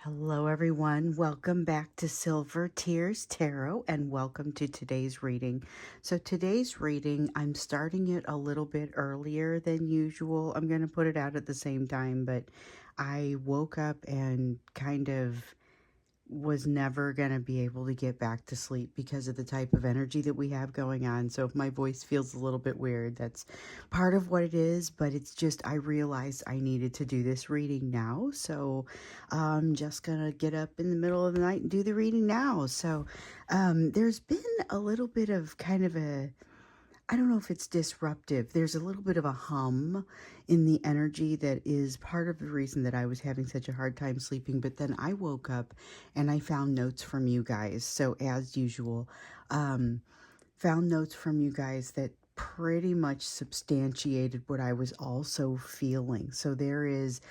Hello, everyone. Welcome back to Silver Tears Tarot and welcome to today's reading. So, today's reading, I'm starting it a little bit earlier than usual. I'm going to put it out at the same time, but I woke up and kind of was never going to be able to get back to sleep because of the type of energy that we have going on. So if my voice feels a little bit weird, that's part of what it is, but it's just I realized I needed to do this reading now. So I'm just going to get up in the middle of the night and do the reading now. So there's been a little bit of kind of a I don't know if it's disruptive. There's a little bit of a hum in the energy that is part of the reason that I was having such a hard time sleeping. But then I woke up and I found notes from you guys. So, as usual, um, found notes from you guys that pretty much substantiated what I was also feeling. So, there is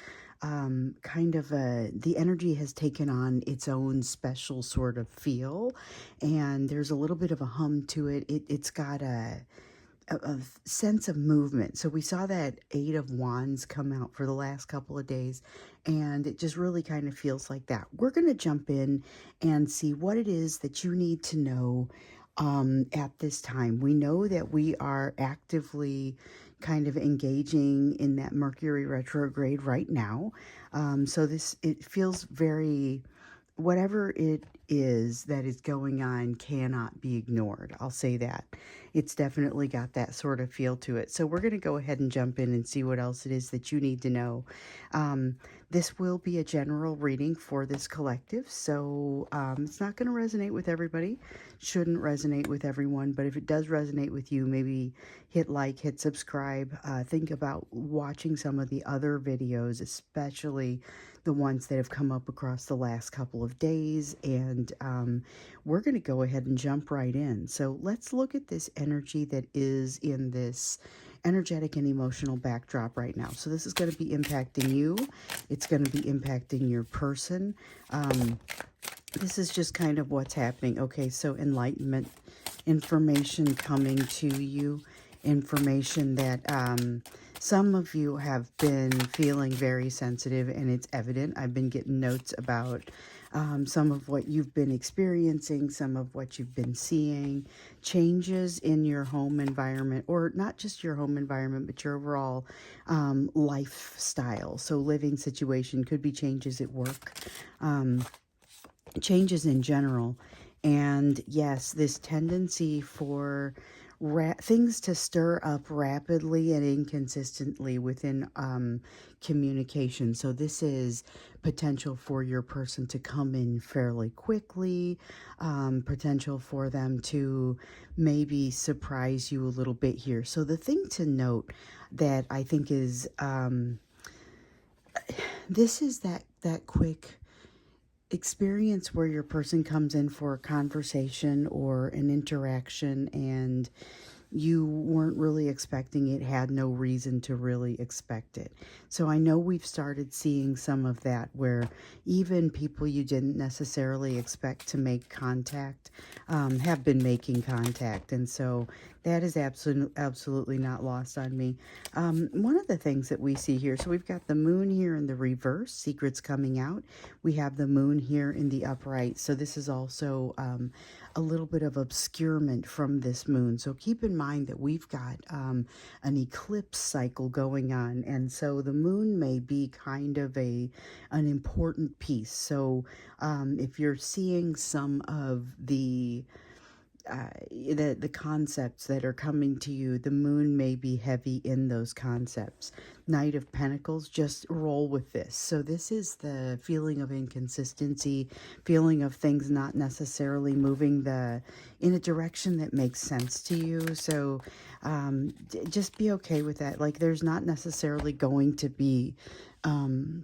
kind of the energy has taken on its own special sort of feel, and there's a little bit of a hum to it. It's got a sense of movement. So we saw that Eight of Wands come out for the last couple of days, and it just really kind of feels like that. We're going to jump in and see what it is that you need to know at this time. We know that we are actively kind of engaging in that Mercury retrograde right now. So it feels very, whatever it is that is going on cannot be ignored. I'll say that. It's definitely got that sort of feel to it. So we're going to go ahead and jump in and see what else it is that you need to know. Um, this will be a general reading for this collective, so it's not going to resonate with everybody. Shouldn't resonate with everyone, but if it does resonate with you, maybe hit like, hit subscribe. Think about watching some of the other videos, especially the ones that have come up across the last couple of days, and we're going to go ahead and jump right in. So let's look at this energy that is in this energetic and emotional backdrop right now. So this is going to be impacting you. It's going to be impacting your person. This is just kind of what's happening. Okay, so enlightenment, information coming to you, information that some of you have been feeling very sensitive, and it's evident. I've been getting notes about some of what you've been experiencing, some of what you've been seeing, changes in your home environment, or not just your home environment, but your overall lifestyle. So living situation, could be changes at work, changes in general. And yes, this tendency for things to stir up rapidly and inconsistently within communication. So this is potential for your person to come in fairly quickly, potential for them to maybe surprise you a little bit here. So the thing to note that I think is this is that quick experience where your person comes in for a conversation or an interaction and you weren't really expecting it, had no reason to really expect it. So I know we've started seeing some of that where even people you didn't necessarily expect to make contact have been making contact. And so that is absolutely not lost on me. One of the things that we see here, so we've got the moon here in the reverse, secrets coming out. We have the moon here in the upright. So this is also a little bit of obscurement from this moon. So keep in mind that we've got an eclipse cycle going on, and so the moon may be kind of an important piece. So if you're seeing some of the concepts that are coming to you, the moon may be heavy in those concepts. Knight of Pentacles, just roll with this. So this is the feeling of inconsistency, feeling of things not necessarily moving in a direction that makes sense to you. So just be okay with that. Like, there's not necessarily going to be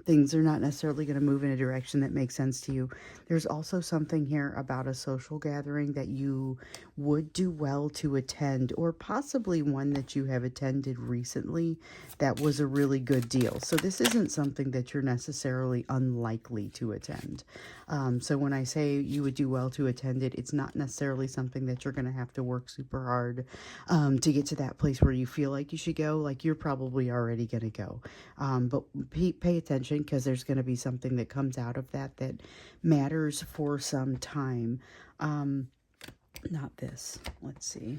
things are not necessarily going to move in a direction that makes sense to you. There's also something here about a social gathering that you would do well to attend, or possibly one that you have attended recently that was a really good deal. So this isn't something that you're necessarily unlikely to attend. So when I say you would do well to attend it, it's not necessarily something that you're going to have to work super hard to get to that place where you feel like you should go. Like, you're probably already going to go. But pay attention, because there's going to be something that comes out of that that matters for some time. Not this. Let's see.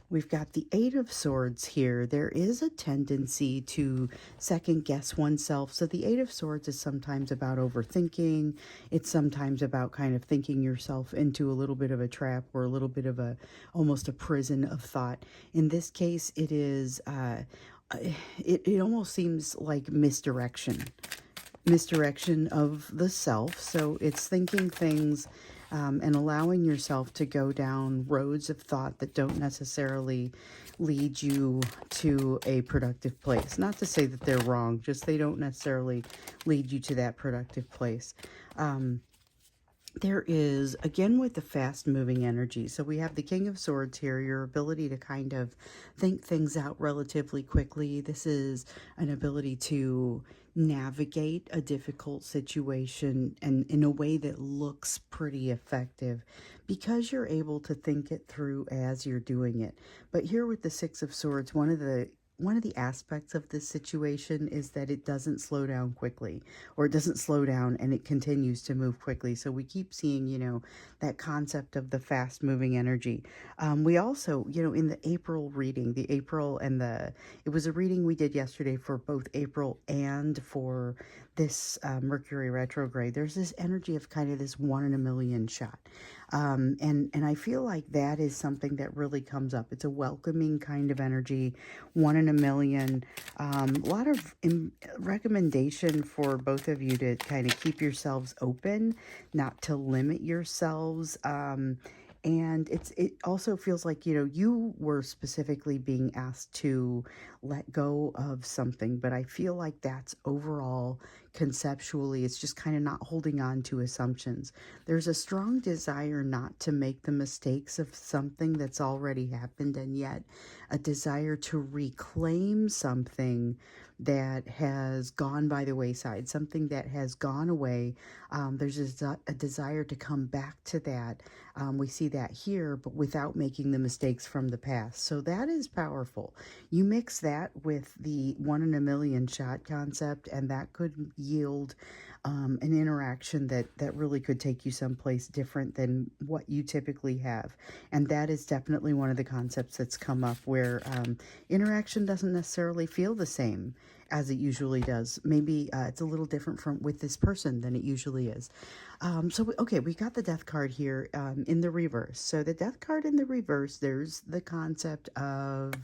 We've got the Eight of Swords here. There is a tendency to second guess oneself. So the Eight of Swords is sometimes about overthinking. It's sometimes about kind of thinking yourself into a little bit of a trap, or a little bit of almost a prison of thought. In this case, it is, it almost seems like misdirection of the self. So it's thinking things and allowing yourself to go down roads of thought that don't necessarily lead you to a productive place. Not to say that they're wrong, just they don't necessarily lead you to that productive place. There is, again, with the fast-moving energy, so we have the King of Swords here, your ability to kind of think things out relatively quickly. This is an ability to navigate a difficult situation and in a way that looks pretty effective, because you're able to think it through as you're doing it. But here with the Six of Swords, one of the aspects of this situation is that it doesn't slow down quickly, or it doesn't slow down and it continues to move quickly. So we keep seeing, that concept of the fast moving energy. We also, in the April reading, it was a reading we did yesterday for both April and for this Mercury retrograde. There's this energy of kind of this 1 in a million shot. And I feel like that is something that really comes up. It's a welcoming kind of energy, 1 in a million. A lot of recommendation for both of you to kind of keep yourselves open, not to limit yourselves. And it also feels like, you were specifically being asked to let go of something, but I feel like that's overall conceptually, it's just kind of not holding on to assumptions. There's a strong desire not to make the mistakes of something that's already happened, and yet a desire to reclaim something that has gone by the wayside, something that has gone away. There's a desire to come back to that. We see that here, but without making the mistakes from the past. So that is powerful. You mix that with the 1 in a million shot concept, and that could yield an interaction that really could take you someplace different than what you typically have. And that is definitely one of the concepts that's come up, where interaction doesn't necessarily feel the same as it usually does. Maybe it's a little different with this person than it usually is. We got the Death card here in the reverse. So the Death card in the reverse, there's the concept of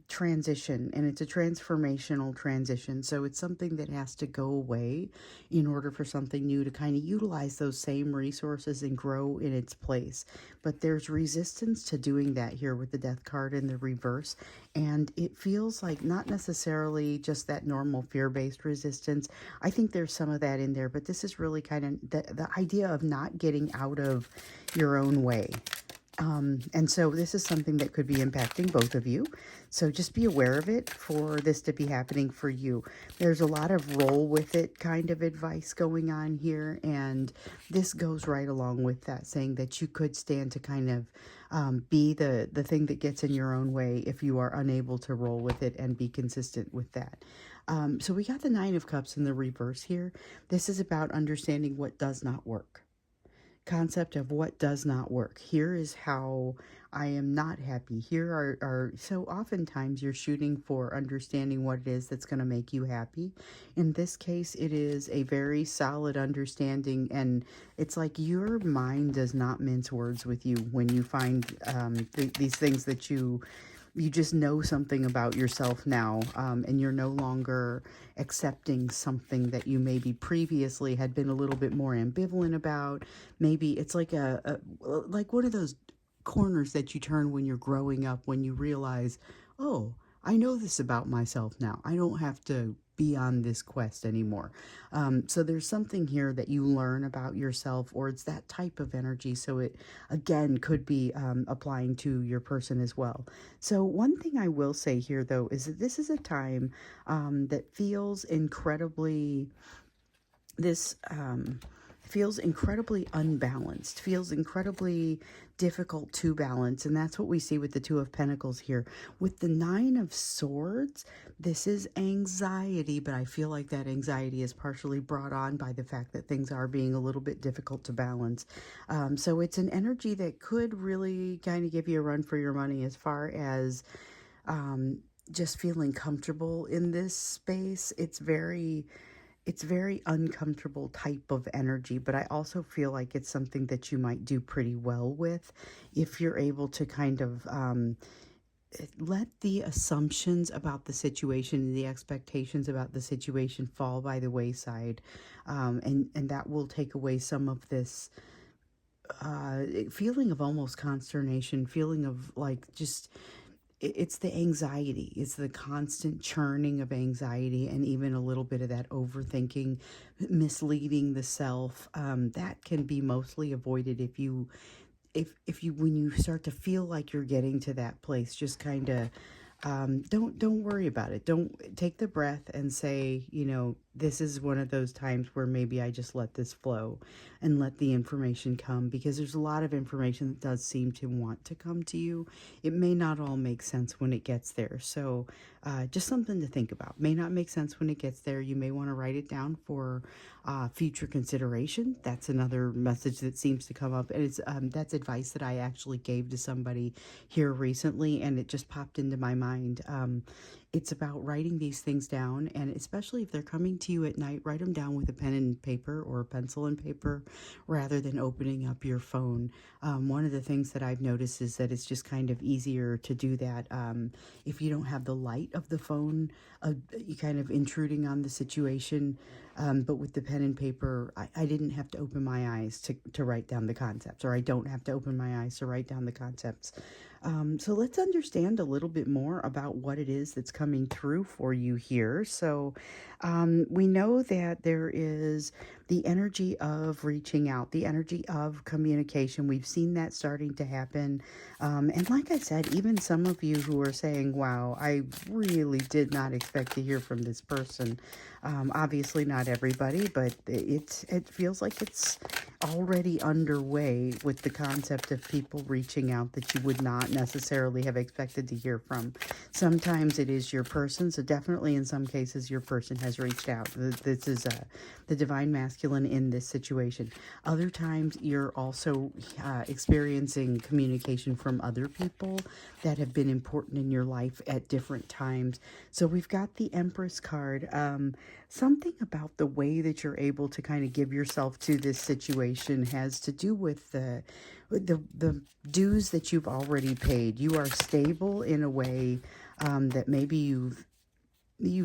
transition, and it's a transformational transition. So it's something that has to go away in order for something new to kind of utilize those same resources and grow in its place. But there's resistance to doing that here with the Death card in the reverse, and it feels like not necessarily just that normal fear-based resistance. I think there's some of that in there, but this is really kind of the idea of not getting out of your own way. And so this is something that could be impacting both of you. So just be aware of it for this to be happening for you. There's a lot of roll with it kind of advice going on here. And this goes right along with that, saying that you could stand to kind of be the thing that gets in your own way if you are unable to roll with it and be consistent with that. So we got the Nine of Cups in the reverse here. This is about understanding what does not work. Concept of what does not work. Here is how I am not happy. Here are so oftentimes you're shooting for understanding what it is that's going to make you happy. In this case, it is a very solid understanding, and it's like your mind does not mince words with you when you find these things that you just know something about yourself now, and you're no longer accepting something that you maybe previously had been a little bit more ambivalent about. Maybe it's like like one of those corners that you turn when you're growing up, when you realize, oh, I know this about myself now. I don't have to be on this quest anymore. So there's something here that you learn about yourself, or it's that type of energy. So it, again, could be applying to your person as well. So one thing I will say here, though, is that this is a time that feels incredibly, this feels incredibly unbalanced, feels incredibly difficult to balance. And that's what we see with the Two of Pentacles here. With the Nine of Swords, this is anxiety, but I feel like that anxiety is partially brought on by the fact that things are being a little bit difficult to balance. So it's an energy that could really kind of give you a run for your money as far as just feeling comfortable in this space. It's very uncomfortable type of energy, but I also feel like it's something that you might do pretty well with if you're able to kind of let the assumptions about the situation and the expectations about the situation fall by the wayside, and that will take away some of this feeling of almost consternation, feeling of like just it's the anxiety. It's the constant churning of anxiety and even a little bit of that overthinking, misleading the self. That can be mostly avoided if you when you start to feel like you're getting to that place, just kind of don't worry about it. Don't take the breath and say, this is one of those times where maybe I just let this flow and let the information come, because there's a lot of information that does seem to want to come to you. It may not all make sense when it gets there. So just something to think about. May not make sense when it gets there. You may want to write it down for future consideration. That's another message that seems to come up. And it's that's advice that I actually gave to somebody here recently, and it just popped into my mind. It's about writing these things down, and especially if they're coming to you at night, write them down with a pen and paper or a pencil and paper rather than opening up your phone. One of the things that I've noticed is that it's just kind of easier to do that if you don't have the light of the phone you kind of intruding on the situation. But with the pen and paper, I didn't have to open my eyes to write down the concepts, or I don't have to open my eyes to write down the concepts. So let's understand a little bit more about what it is that's coming through for you here. So we know that there is the energy of reaching out, the energy of communication. We've seen that starting to happen. And like I said, even some of you who are saying, wow, I really did not expect to hear from this person. Obviously not everybody, but it feels like it's already underway with the concept of people reaching out that you would not necessarily have expected to hear from. Sometimes it is your person, so definitely in some cases your person has reached out. This is the divine masculine in this situation. Other times you're also experiencing communication from other people that have been important in your life at different times. So we've got the Empress card. Something about the way that you're able to kind of give yourself to this situation has to do with the dues that you've already paid. You are stable in a way that maybe you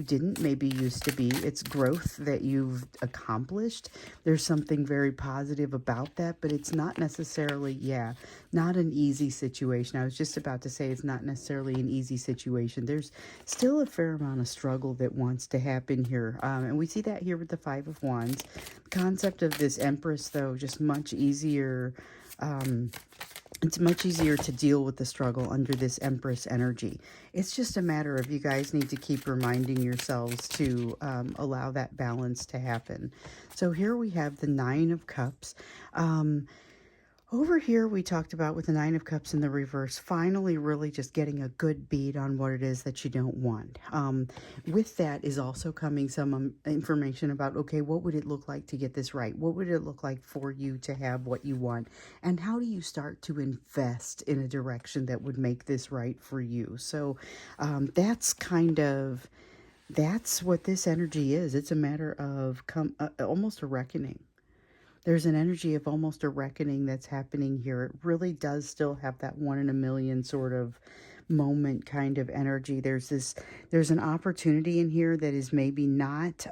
didn't maybe used to be. It's growth that you've accomplished. There's something very positive about that, but it's not necessarily, not an easy situation. I was just about to say it's not necessarily an easy situation. There's still a fair amount of struggle that wants to happen here. And we see that here with the Five of Wands. The concept of this Empress, though, just much easier. It's much easier to deal with the struggle under this Empress energy. It's just a matter of you guys need to keep reminding yourselves to allow that balance to happen. So here we have the Nine of Cups. Over here, we talked about with the Nine of Cups in the reverse, finally really just getting a good beat on what it is that you don't want. With that is also coming some information about, okay, what would it look like to get this right? What would it look like for you to have what you want? And how do you start to invest in a direction that would make this right for you? So that's what this energy is. It's a matter of almost a reckoning. There's an energy of almost a reckoning that's happening here. It really does still have that 1 in a million sort of moment kind of energy. There's an opportunity in here that is maybe not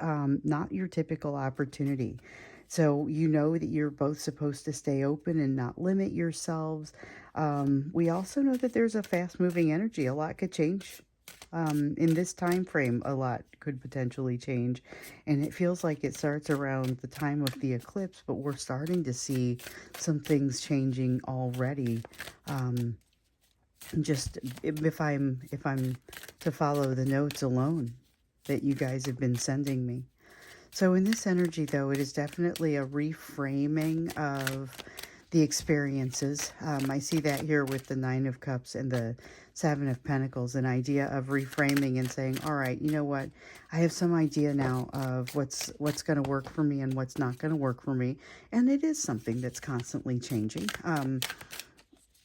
your typical opportunity. So you know that you're both supposed to stay open and not limit yourselves. We also know that there's a fast-moving energy. A lot could change. In this time frame, a lot could potentially change, and it feels like it starts around the time of the eclipse, but we're starting to see some things changing already. Just if I'm to follow the notes alone that you guys have been sending me. So in this energy, though, it is definitely a reframing of the experiences. I see that here with the Nine of Cups and the Seven of Pentacles, an idea of reframing and saying, all right, you know what? I have some idea now of what's going to work for me and what's not going to work for me. And it is something that's constantly changing.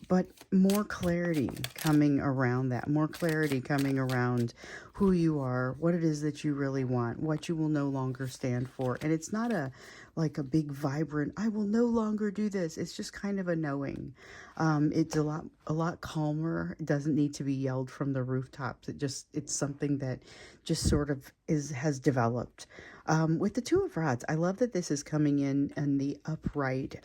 But more clarity coming around that, more clarity coming around who you are, what it is that you really want, what you will no longer stand for. And it's not like a big vibrant, I will no longer do this. It's just kind of a knowing. It's a lot calmer. It doesn't need to be yelled from the rooftops. It's something that just sort of has developed. With the Two of Rods, I love that this is coming in the upright,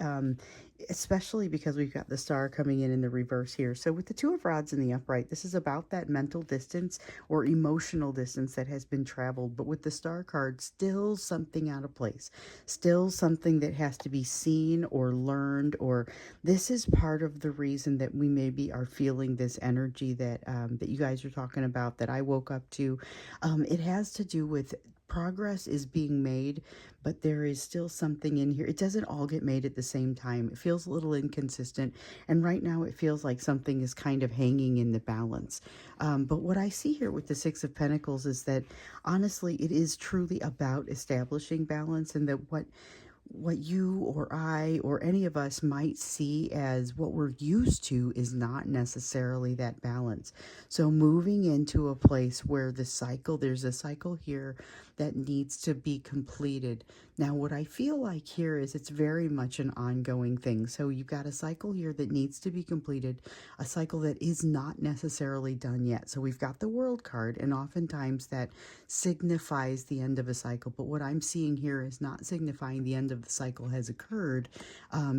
especially because we've got the Star coming in the reverse here. So with the Two of Rods in the upright, this is about that mental distance or emotional distance that has been traveled. But with the Star card, still something out of place, still something that has to be seen or learned, or this is part of the reason that we maybe are feeling this energy that that you guys are talking about, that I woke up to. It has to do with progress is being made, but there is still something in here. It doesn't all get made at the same time. It feels a little inconsistent. And right now it feels like something is kind of hanging in the balance. But what I see here with the Six of Pentacles is that honestly, it is truly about establishing balance, and that what you or I or any of us might see as what we're used to is not necessarily that balance. So moving into a place where there's a cycle here that needs to be completed. Now, what I feel like here is it's very much an ongoing thing. So you've got a cycle here that needs to be completed, a cycle that is not necessarily done yet. So we've got the World card, and oftentimes that signifies the end of a cycle. But what I'm seeing here is not signifying the end of the cycle has occurred,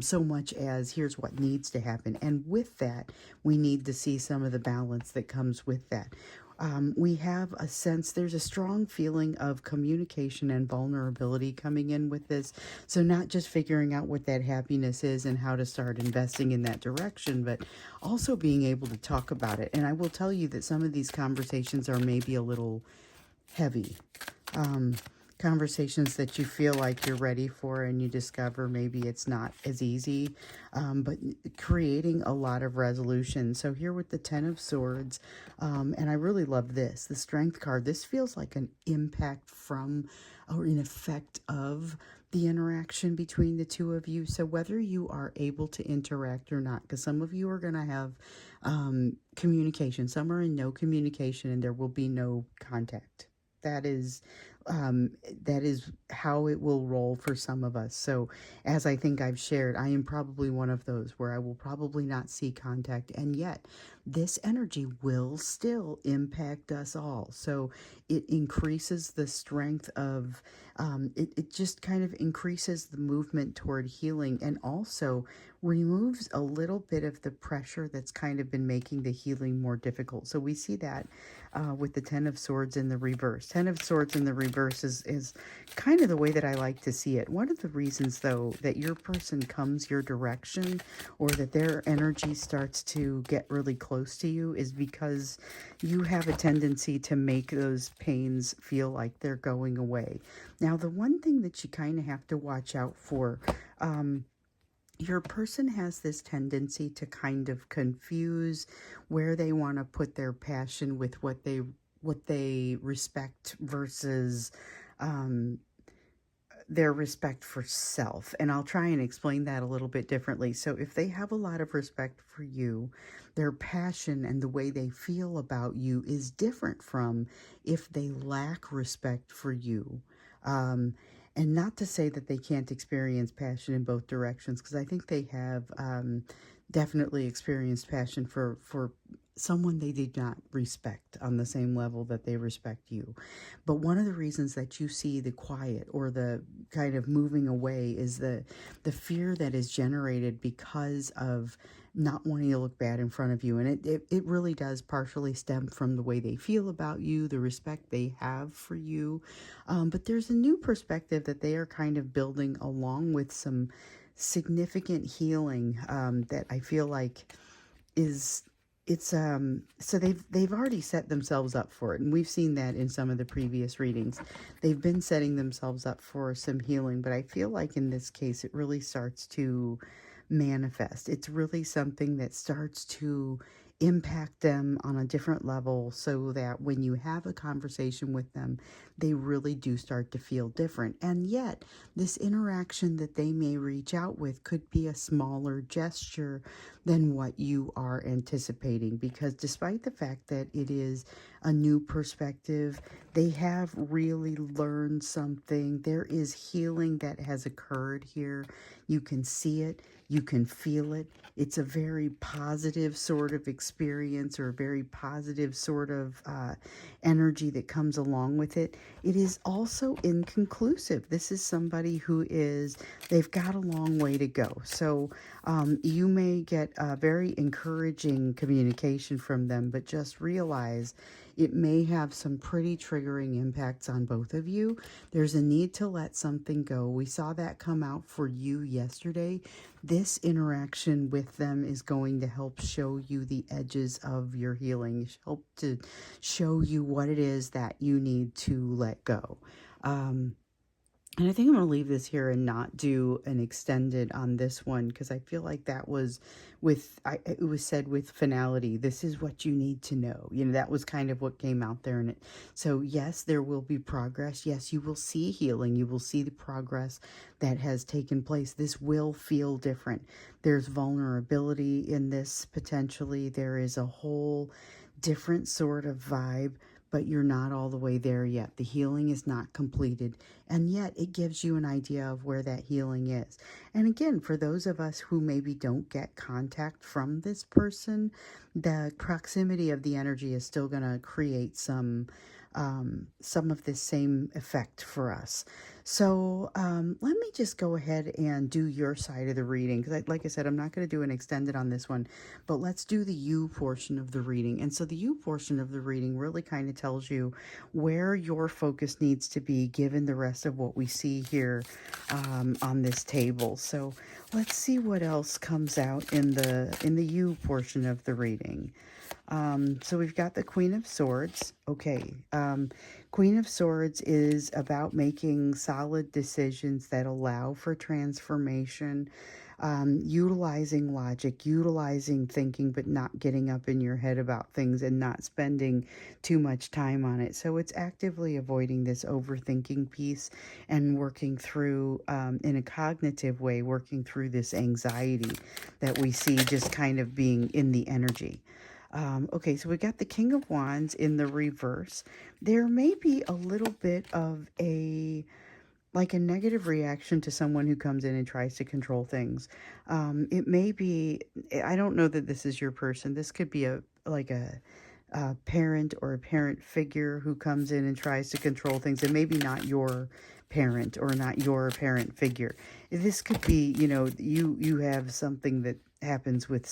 so much as here's what needs to happen. And with that, we need to see some of the balance that comes with that. We have a sense, there's a strong feeling of communication and vulnerability coming in with this. So not just figuring out what that happiness is and how to start investing in that direction, but also being able to talk about it. And I will tell you that some of these conversations are maybe a little heavy. Conversations that you feel like you're ready for, and you discover maybe it's not as easy, but creating a lot of resolution. So here with the Ten of Swords, and I really love this, the Strength card, this feels like an impact from or an effect of the interaction between the two of you. So whether you are able to interact or not, because some of you are going to have communication, some are in no communication, and there will be no contact. That is how it will roll for some of us. So as I think I've shared, I am probably one of those where I will probably not see contact, and yet this energy will still impact us all. So it increases the strength of, it just kind of increases the movement toward healing, and also removes a little bit of the pressure that's kind of been making the healing more difficult. So we see that with the Ten of Swords in the reverse. Ten of Swords in the reverse is kind of the way that I like to see it. One of the reasons, though, that your person comes your direction, or that their energy starts to get really close to you, is because you have a tendency to make those pains feel like they're going away. Now, the one thing that you kind of have to watch out for, your person has this tendency to kind of confuse where they want to put their passion with what they respect versus their respect for self. And I'll try and explain that a little bit differently. So if they have a lot of respect for you, their passion and the way they feel about you is different from if they lack respect for you. And not to say that they can't experience passion in both directions, because I think they have definitely experienced passion for someone they did not respect on the same level that they respect you. But one of the reasons that you see the quiet or the kind of moving away is the fear that is generated because of not wanting to look bad in front of you. And it really does partially stem from the way they feel about you, the respect they have for you. But there's a new perspective that they are kind of building along with some significant healing that I feel like is it's so they've already set themselves up for it, and we've seen that in some of the previous readings. They've been setting themselves up for some healing, but I feel like in this case it really starts to manifest. It's really something that starts to impact them on a different level, so that when you have a conversation with them, they really do start to feel different. And yet this interaction that they may reach out with could be a smaller gesture than what you are anticipating, because despite the fact that it is a new perspective, they have really learned something. There is healing that has occurred here. You can see it, you can feel it. It's a very positive sort of experience, or a very positive sort of energy that comes along with it. It is also inconclusive. This is somebody who is, they've got a long way to go. So you may get a very encouraging communication from them, but just realize it may have some pretty triggering impacts on both of you. There's a need to let something go. We saw that come out for you yesterday. This interaction with them is going to help show you the edges of your healing, help to show you what it is that you need to let go. And I think I'm going to leave this here and not do an extended on this one, because I feel like that was it was said with finality. This is what you need to know. That was kind of what came out there in it. So yes, there will be progress. Yes, you will see healing. You will see the progress that has taken place. This will feel different. There's vulnerability in this potentially. There is a whole different sort of vibe, but you're not all the way there yet. The healing is not completed, and yet it gives you an idea of where that healing is. And again, for those of us who maybe don't get contact from this person, the proximity of the energy is still going to create some of this same effect for us. So let me just go ahead and do your side of the reading, because like I said, I'm not going to do an extended on this one, but let's do the you portion of the reading. And so the you portion of the reading really kind of tells you where your focus needs to be given the rest of what we see here on this table. So let's see what else comes out in the you portion of the reading. So we've got the Queen of Swords. Okay. Queen of Swords is about making solid decisions that allow for transformation, utilizing logic, utilizing thinking, but not getting up in your head about things and not spending too much time on it. So it's actively avoiding this overthinking piece and working through, in a cognitive way, working through this anxiety that we see just kind of being in the energy. Okay, so we got the King of Wands in the reverse. There may be a little bit of a negative reaction to someone who comes in and tries to control things. It may be, I don't know that this is your person. This could be a parent or a parent figure who comes in and tries to control things, and maybe not your parent or not your parent figure. This could be, you have something that happens with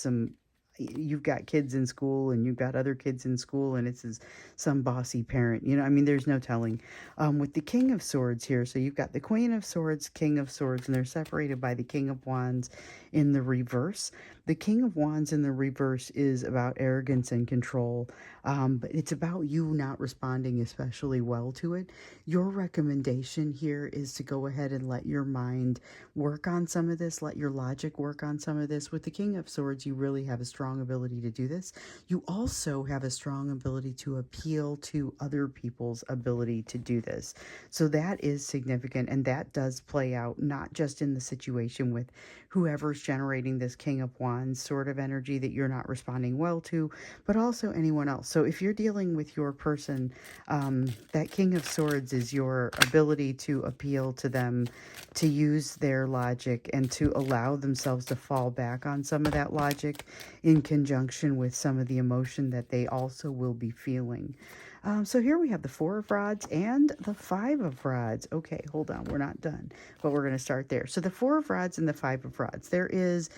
you've got kids in school and you've got other kids in school, and it's some bossy parent, there's no telling. With the King of Swords here, so you've got the Queen of Swords, King of Swords, and they're separated by the King of Wands in the reverse. The King of Wands in the reverse is about arrogance and control, but it's about you not responding especially well to it. Your recommendation here is to go ahead and let your mind work on some of this, let your logic work on some of this. With the King of Swords, you really have a strong ability to do this. You also have a strong ability to appeal to other people's ability to do this. So that is significant, and that does play out not just in the situation with whoever's generating this King of Wands sort of energy that you're not responding well to, but also anyone else. So if you're dealing with your person, that King of Swords is your ability to appeal to them, to use their logic, and to allow themselves to fall back on some of that logic in conjunction with some of the emotion that they also will be feeling. So here we have the Four of Rods and the Five of Rods. Okay, hold on. We're not done, but we're going to start there. So the Four of Rods and the Five of Rods. There is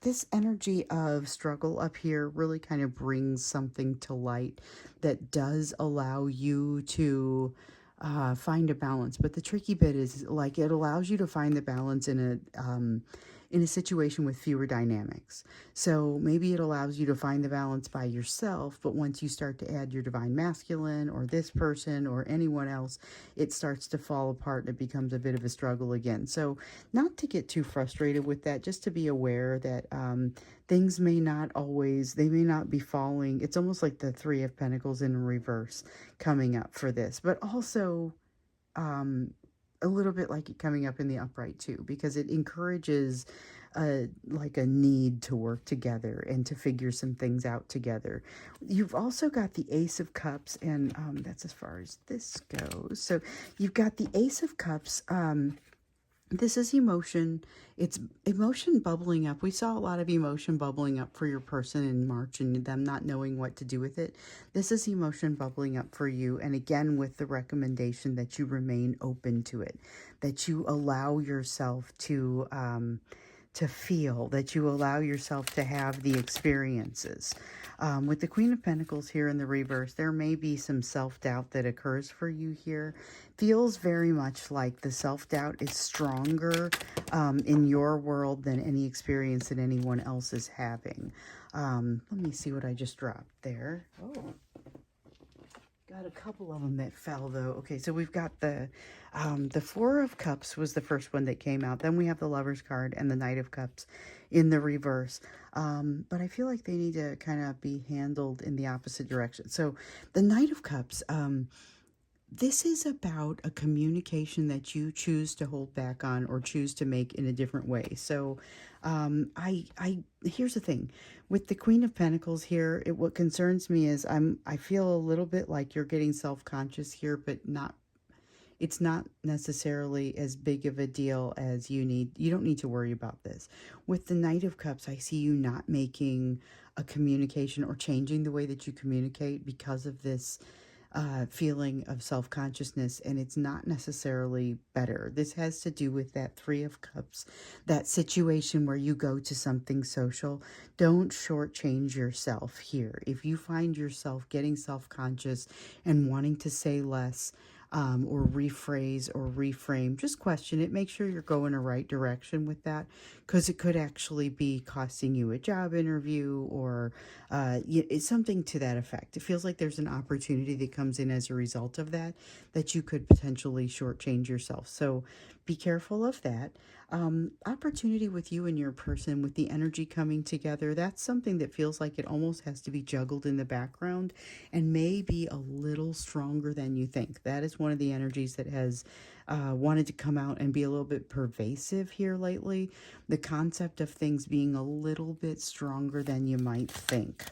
this energy of struggle up here really kind of brings something to light that does allow you to find a balance. But the tricky bit is, it allows you to find the balance in a situation with fewer dynamics. So maybe it allows you to find the balance by yourself, but once you start to add your divine masculine or this person or anyone else, it starts to fall apart and it becomes a bit of a struggle again. So not to get too frustrated with that, just to be aware that things may not always, they may not be falling. It's almost like the Three of Pentacles in reverse coming up for this, but also a little bit like it coming up in the upright too, because it encourages like a need to work together and to figure some things out together. You've also got the Ace of Cups, and that's as far as this goes. So you've got the Ace of Cups. This is emotion. It's emotion bubbling up. We saw a lot of emotion bubbling up for your person in March and them not knowing what to do with it. This is emotion bubbling up for you. And again, with the recommendation that you remain open to it, that you allow yourself to feel, that you allow yourself to have the experiences. With the Queen of Pentacles here in the reverse, there may be some self-doubt that occurs for you here. Feels very much like the self-doubt is stronger in your world than any experience that anyone else is having. Let me see what I just dropped there. Oh, got a couple of them that fell though. Okay, so we've got the Four of Cups was the first one that came out. Then we have the Lover's card and the Knight of Cups in the reverse. But I feel like they need to kind of be handled in the opposite direction. So the Knight of Cups, this is about a communication that you choose to hold back on or choose to make in a different way. So here's the thing with the Queen of Pentacles here. What concerns me is I feel a little bit like you're getting self-conscious here, but it's not necessarily as big of a deal as you don't need to worry about this. With the Knight of Cups, I see you not making a communication or changing the way that you communicate because of this feeling of self-consciousness, and it's not necessarily better. This has to do with that Three of Cups, that situation where you go to something social. Don't shortchange yourself here. If you find yourself getting self-conscious and wanting to say less, or rephrase or reframe, just question it. Make sure you're going the right direction with that, because it could actually be costing you a job interview or it's something to that effect. It feels like there's an opportunity that comes in as a result of that you could potentially shortchange yourself. So be careful of that. Opportunity with you and your person, with the energy coming together, that's something that feels like it almost has to be juggled in the background and may be a little stronger than you think. That is one of the energies that has wanted to come out and be a little bit pervasive here lately. The concept of things being a little bit stronger than you might think.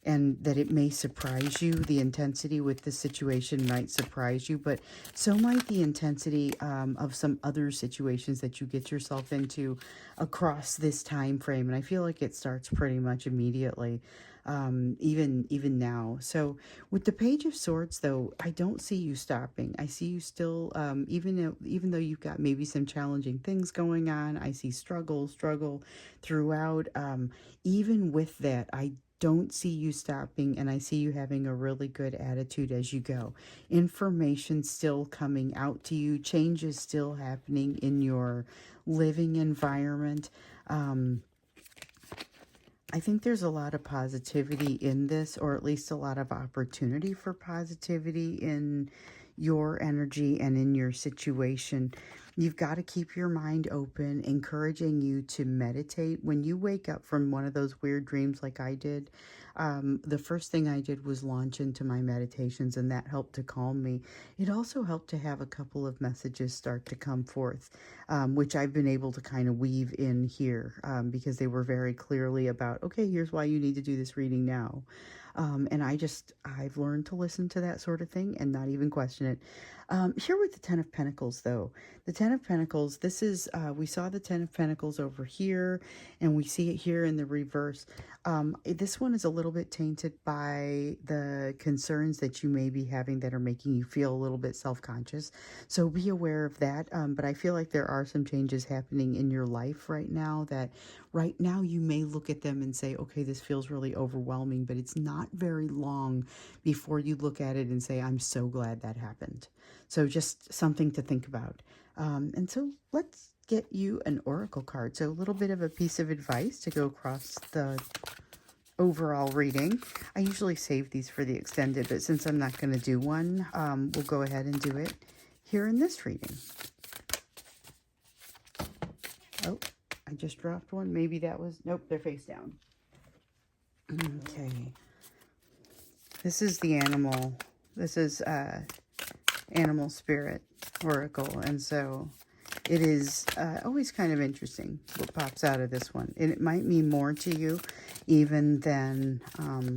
And that it may surprise you. The intensity with the situation might surprise you, but so might the intensity of some other situations that you get yourself into across this time frame. And I feel like it starts pretty much immediately, even now. So with the Page of Swords, though, I don't see you stopping. I see you still, even though you've got maybe some challenging things going on, I see struggle throughout. Even with that, I don't see you stopping, and I see you having a really good attitude as you go. Information still coming out to you, changes still happening in your living environment. I think there's a lot of positivity in this, or at least a lot of opportunity for positivity in your energy and in your situation. You've got to keep your mind open, encouraging you to meditate. When you wake up from one of those weird dreams like I did, the first thing I did was launch into my meditations, and that helped to calm me. It also helped to have a couple of messages start to come forth, which I've been able to kind of weave in here because they were very clearly about, okay, here's why you need to do this reading now. And I've learned to listen to that sort of thing and not even question it. Here with the Ten of Pentacles, though, the Ten of Pentacles, this is, we saw the Ten of Pentacles over here, and we see it here in the reverse. This one is a little bit tainted by the concerns that you may be having that are making you feel a little bit self-conscious. So be aware of that. But I feel like there are some changes happening in your life right now that right now you may look at them and say, okay, this feels really overwhelming, but it's not very long before you look at it and say, I'm so glad that happened. So just something to think about. And so let's get you an oracle card. So a little bit of a piece of advice to go across the overall reading. I usually save these for the extended, but since I'm not going to do one, we'll go ahead and do it here in this reading. Oh, I just dropped one. Maybe that was, nope, they're face down. Okay. This is the animal. This is animal spirit oracle, and so it is always kind of interesting what pops out of this one, and it might mean more to you even than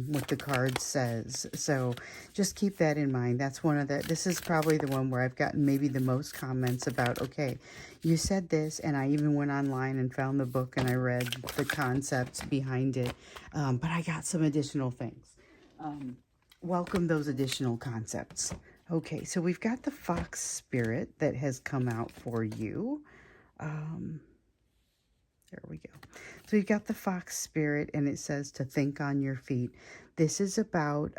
what the card says. So just keep that in mind. That's one of the, this is probably the one where I've gotten maybe the most comments about, okay, you said this, and I even went online and found the book and I read the concepts behind it, but I got some additional things. Welcome those additional concepts. Okay, so we've got the fox spirit that has come out for you. There we go. So we've got the fox spirit, and it says to think on your feet. This is about,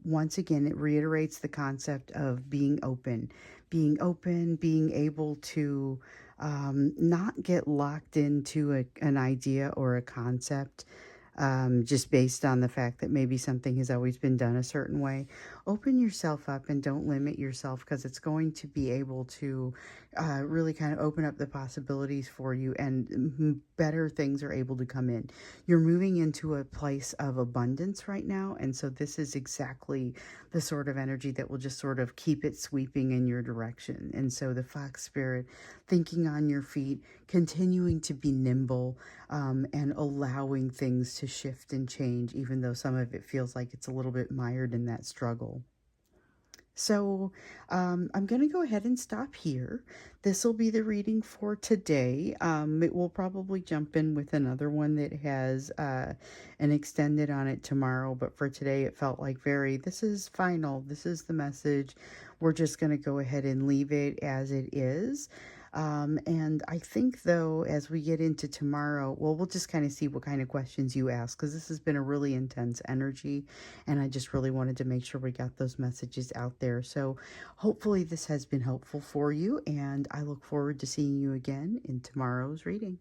once again, it reiterates the concept of being open, being able to not get locked into an idea or a concept just based on the fact that maybe something has always been done a certain way. Open yourself up and don't limit yourself, because it's going to be able to really kind of open up the possibilities for you, and better things are able to come in. You're moving into a place of abundance right now, and so this is exactly the sort of energy that will just sort of keep it sweeping in your direction. And so the fox spirit, thinking on your feet, continuing to be nimble, and allowing things to shift and change, even though some of it feels like it's a little bit mired in that struggle. So I'm going to go ahead and stop here. This will be the reading for today. It will probably jump in with another one that has an extended on it tomorrow. But for today, it felt like this is final. This is the message. We're just going to go ahead and leave it as it is. And I think, though, as we get into tomorrow, well, we'll just kind of see what kind of questions you ask, because this has been a really intense energy, and I just really wanted to make sure we got those messages out there. So hopefully this has been helpful for you, and I look forward to seeing you again in tomorrow's reading.